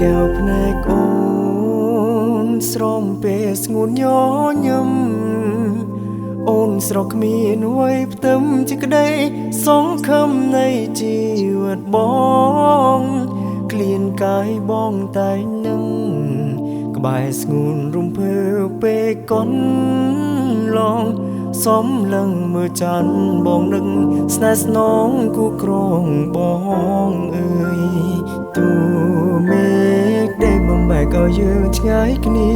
แก้วភ្នែកអូនស្រោមពេលស្ងួនញញឹមអូនស្រកគ្មានអ្វីផ្ទឹមជាក្តីសង្ឃឹមនៃជីវិតបងក្លៀនកាយបងតែនឹងក្បែរស្ងួនរំភើបពេលកូនឡងសំលឹងមើលច័ន្ទបងនឹងស្នេហ៍ស្នងគូក្រងបងអើយទូមេឃដែលបំបែកក៏យើងឆ្ងាយគ្នា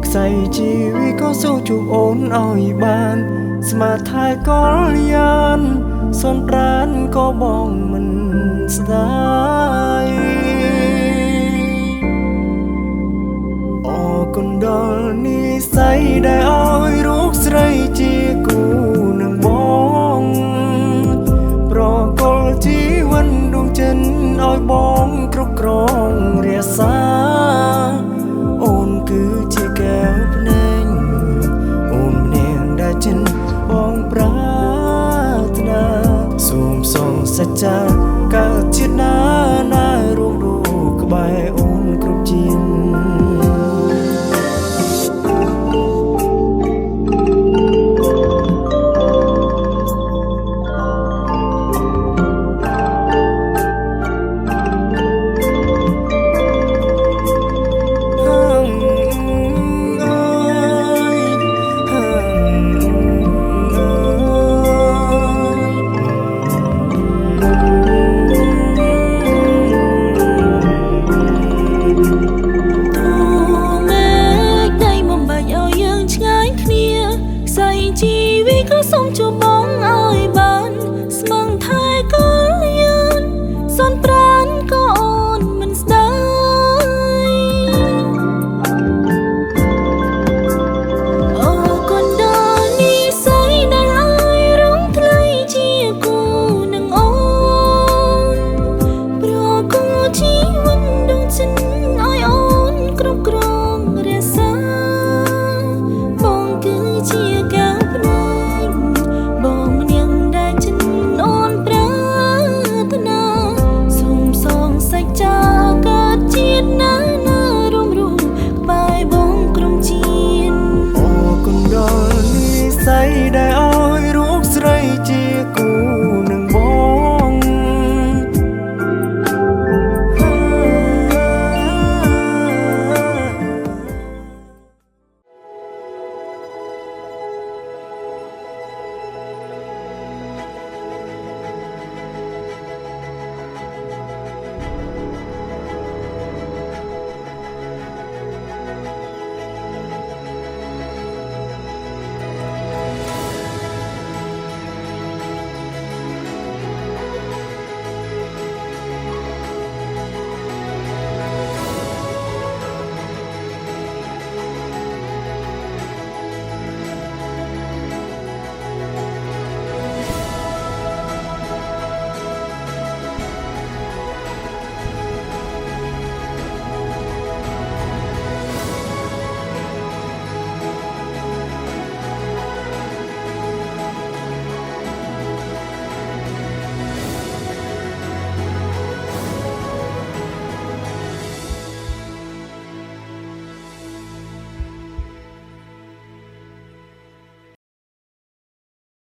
ខ្សែជីវិតក៏សូវជួបអូនឲ្យបានស្មាថែកលយានសំប្រានក៏បងមិនស្ដាយអរគុណដល់និស្ស័យដែលឲ្យរូបស្រីជាគូនឹងបងប្រកល់ជីវិតដួងចិនឲ្យបងគ្រប់គ្រងរាសាអូនគឺជាកែវភ្នែកអូនម្នាក់ដែលចិនបងប្រាថ្នាសូមសងសច្ចាកើតជាតិណា